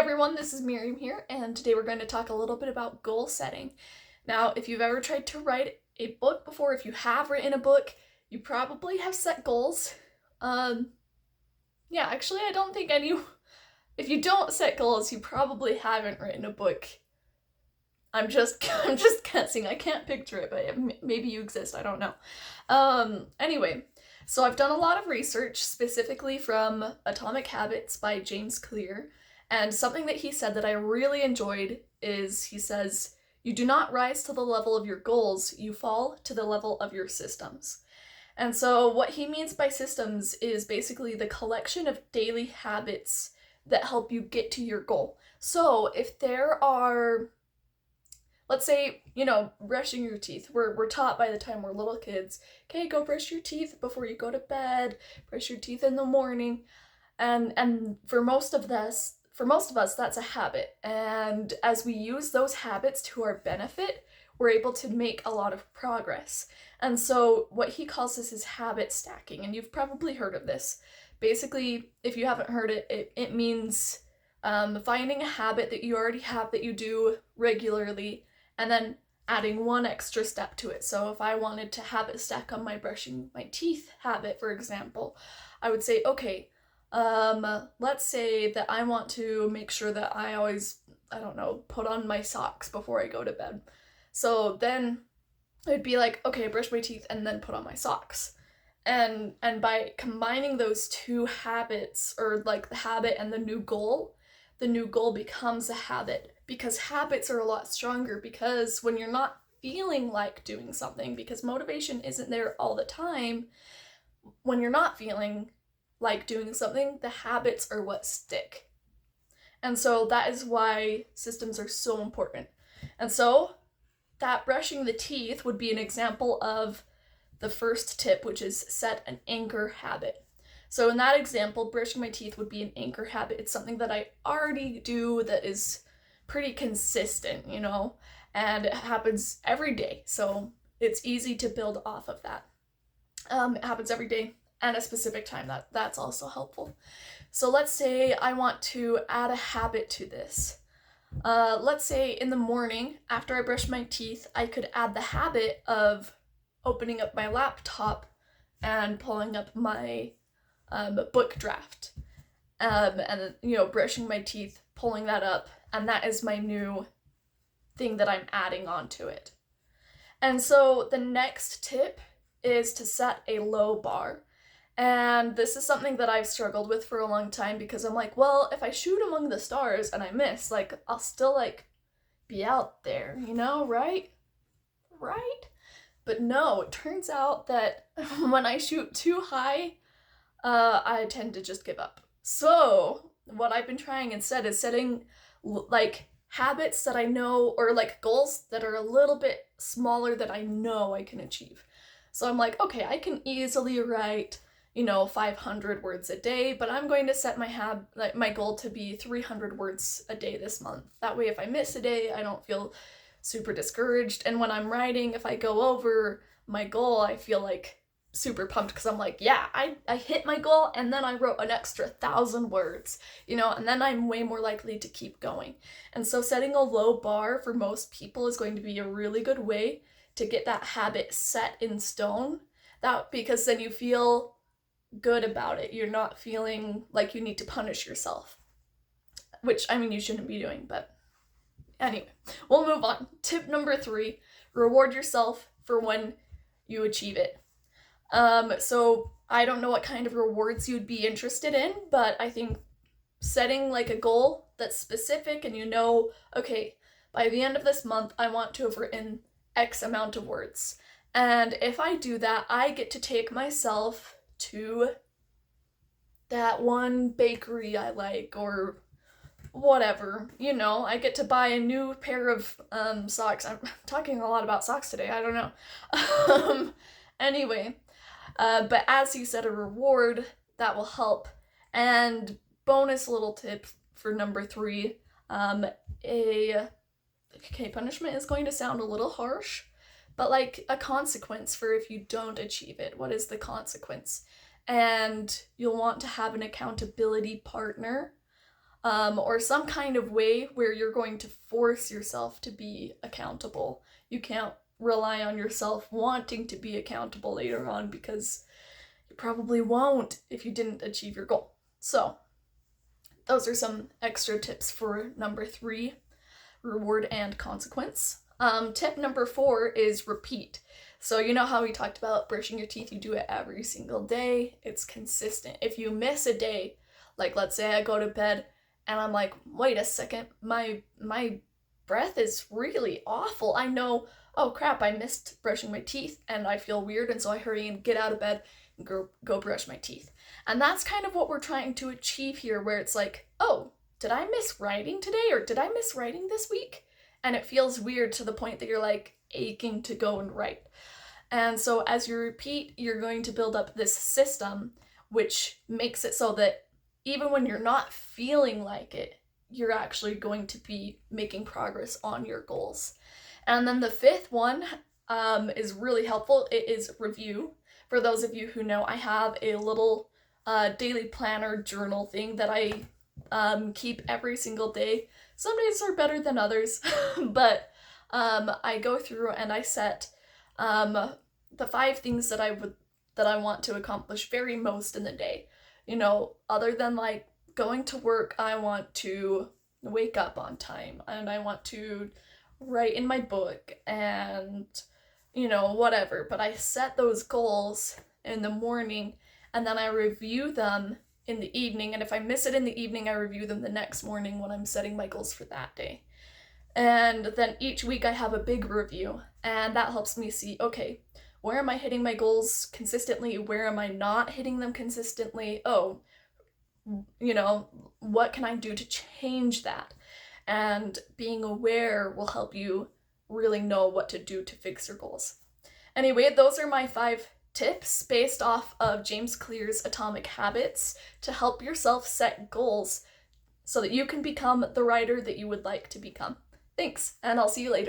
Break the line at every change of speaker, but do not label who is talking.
everyone, this is Miriam here, and today we're going to talk a little bit about goal setting. Now, if you've ever tried to write a book before, if you have written a book, you probably have set goals. Actually, I don't think if you don't set goals, you probably haven't written a book. I'm just guessing. I can't picture it, but maybe you exist. I don't know. Anyway, so I've done a lot of research, specifically from Atomic Habits by James Clear, and something that he said that I really enjoyed is he says, "You do not rise to the level of your goals, you fall to the level of your systems." And so what he means by systems is basically the collection of daily habits that help you get to your goal. So if there are, let's say, brushing your teeth. We're taught by the time we're little kids, okay, go brush your teeth before you go to bed, brush your teeth in the morning. And for most of us, that's a habit. And as we use those habits to our benefit, we're able to make a lot of progress. And so what he calls this is habit stacking. And you've probably heard of this. Basically, if you haven't heard it, it means finding a habit that you already have that you do regularly, and then adding one extra step to it. So if I wanted to habit stack on my brushing my teeth habit, for example, I would say, okay, let's say that I want to make sure that I always, put on my socks before I go to bed. So then it'd be like, okay, brush my teeth and then put on my socks. And by combining those two habits, or like the habit and the new goal becomes a habit, because habits are a lot stronger. Because when you're not feeling like doing something, because motivation isn't there all the time, when you're not feeling like doing something, the habits are what stick. And so that is why systems are so important. And so that brushing the teeth would be an example of the first tip, which is set an anchor habit. So in that example, brushing my teeth would be an anchor habit. It's something that I already do that is pretty consistent, and it happens every day. So it's easy to build off of that. It happens every day and a specific time. That's also helpful. So let's say I want to add a habit to this. Let's say in the morning after I brush my teeth, I could add the habit of opening up my laptop and pulling up my book draft, and brushing my teeth, pulling that up, and that is my new thing that I'm adding onto it. And so the next tip is to set a low bar. And this is something that I've struggled with for a long time, because I'm like, well, if I shoot among the stars and I miss, I'll still be out there, right? Right? But no, it turns out that when I shoot too high, I tend to just give up. So what I've been trying instead is setting habits that I know, or goals that are a little bit smaller that I know I can achieve. So I'm like, okay, I can easily write 500 words a day, but I'm going to set my goal to be 300 words a day this month. That way, if I miss a day, I don't feel super discouraged. And when I'm writing, if I go over my goal, I feel super pumped, because I'm like, yeah, I hit my goal, and then I wrote an extra 1,000 words, and then I'm way more likely to keep going. And so setting a low bar for most people is going to be a really good way to get that habit set in stone. Because then you feel good about it. You're not feeling like you need to punish yourself, which, you shouldn't be doing, but anyway, we'll move on. Tip number 3, reward yourself for when you achieve it. So I don't know what kind of rewards you'd be interested in, but I think setting a goal that's specific, and okay, by the end of this month, I want to have written X amount of words. And if I do that, I get to take myself to that one bakery I like, or whatever, I get to buy a new pair of socks. I'm talking a lot about socks today, I don't know. Anyway, but as you set a reward, that will help. And bonus little tip for number 3, punishment is going to sound a little harsh, but a consequence for if you don't achieve it. What is the consequence? And you'll want to have an accountability partner or some kind of way where you're going to force yourself to be accountable. You can't rely on yourself wanting to be accountable later on, because you probably won't if you didn't achieve your goal. So those are some extra tips for number 3, reward and consequence. Tip number 4 is repeat. So you know how we talked about brushing your teeth, you do it every single day, it's consistent. If you miss a day, like let's say I go to bed and I'm like, wait a second, my breath is really awful. I know, oh crap, I missed brushing my teeth and I feel weird, and so I hurry and get out of bed and go brush my teeth. And that's kind of what we're trying to achieve here, where it's like, oh, did I miss writing today, or did I miss writing this week? And it feels weird to the point that you're like aching to go and write. And so as you repeat, you're going to build up this system, which makes it so that even when you're not feeling like it, you're actually going to be making progress on your goals. And then the 5th one is really helpful. It is review. For those of you who know, I have a little daily planner journal thing that I keep every single day. Some days are better than others, but I go through and I set the 5 things that I want to accomplish very most in the day. You know, other than like going to work, I want to wake up on time, and I want to write in my book, and you know, whatever. But I set those goals in the morning, and then I review them in the evening, and if I miss it in the evening, I review them the next morning when I'm setting my goals for that day. And then each week I have a big review, and that helps me see, okay, where am I hitting my goals consistently? Where am I not hitting them consistently? Oh, you know, what can I do to change that? And being aware will help you really know what to do to fix your goals. Anyway, those are my 5 tips based off of James Clear's Atomic Habits to help yourself set goals so that you can become the writer that you would like to become. Thanks, and I'll see you later.